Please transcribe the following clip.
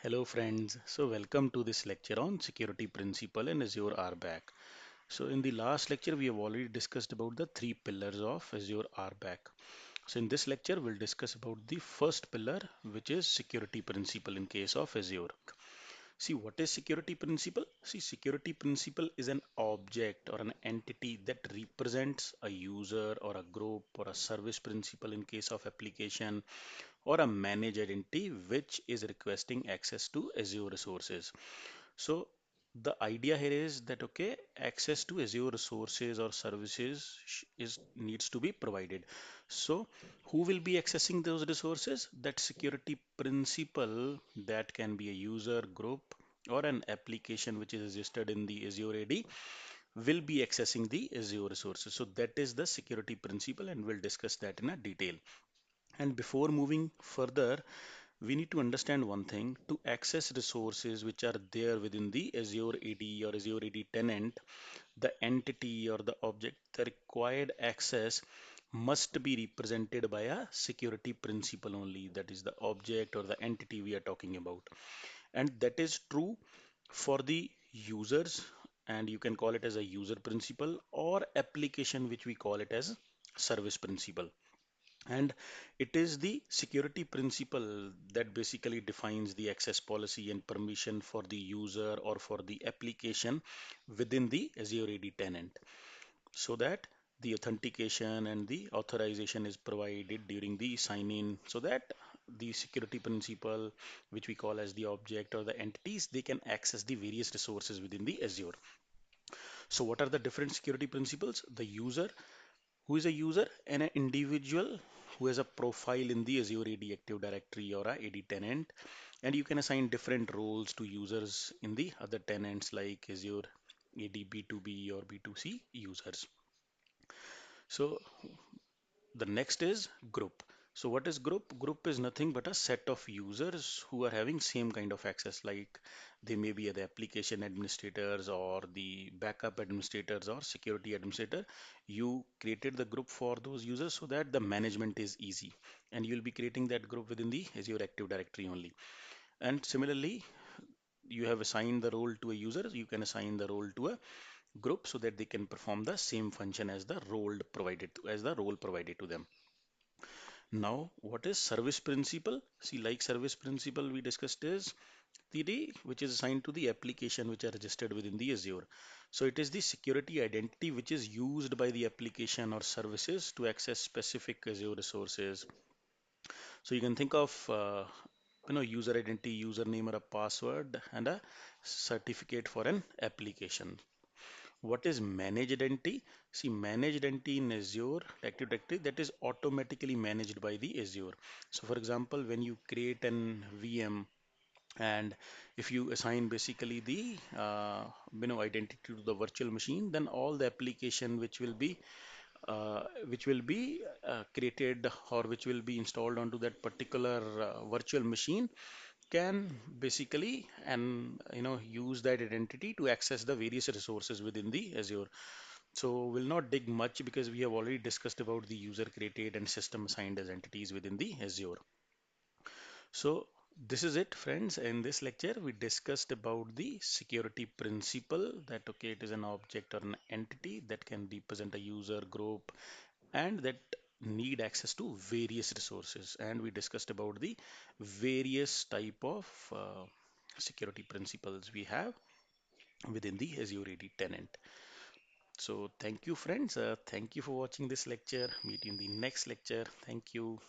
Hello friends, so welcome to this lecture on security principle in Azure RBAC. So in the last lecture we have already discussed about the three pillars of Azure RBAC. So in this lecture we'll discuss about the first pillar, which is security principle in case of Azure. See, what is security principle? See, security principle is an object or an entity that represents a user or a group or a service principle in case of application or a managed identity which is requesting access to Azure resources. So the idea here is that access to Azure resources or services is needs to be provided. So who will be accessing those resources? That security principle, that can be a user group or an application which is registered in the Azure AD, will be accessing the Azure resources. So that is the security principle, and we'll discuss that in a detail. And before moving further, we need to understand one thing. To access resources which are there within the Azure AD or Azure AD tenant, the entity or the object, the required access must be represented by a security principle only. That is the object or the entity we are talking about. And that is true for the users, and you can call it as a user principle, or application, which we call it as service principle. And it is the security principle that basically defines the access policy and permission for the user or for the application within the Azure AD tenant, so that the authentication and the authorization is provided during the sign-in, so that the security principle, which we call as the object or the entities, they can access the various resources within the Azure. So what are the different security principles? The user, who is a user, and an individual who has a profile in the Azure AD Active Directory or a AD tenant, and you can assign different roles to users in the other tenants like Azure AD B2B or B2C users. So the next is group. So what is group? Group is nothing but a set of users who are having same kind of access, like they may be the application administrators or the backup administrators or security administrator. You created the group for those users so that the management is easy, and you'll be creating that group within the Azure Active Directory only. And similarly, you have assigned the role to a user, you can assign the role to a group so that they can perform the same function as the role provided to them. Now, what is service principle? See, like service principle we discussed is the day which is assigned to the application which are registered within the Azure. So it is the security identity which is used by the application or services to access specific Azure resources. So you can think of user identity, username or a password, and a certificate for an application. What is managed identity? See, managed identity in Azure Active Directory, that is automatically managed by the Azure. So for example, when you create an VM, and if you assign basically the identity to the virtual machine, then all the application which will be created or which will be installed onto that particular virtual machine can basically and use that identity to access the various resources within the Azure. So we'll not dig much because we have already discussed about the user created and system assigned as entities within the Azure. So this is it, friends. In this lecture we discussed about the security principle, that it is an object or an entity that can represent a user group and that need access to various resources, and we discussed about the various type of security principles we have within the Azure AD tenant. So thank you, friends. Thank you for watching this lecture. Meet you in the next lecture. Thank you.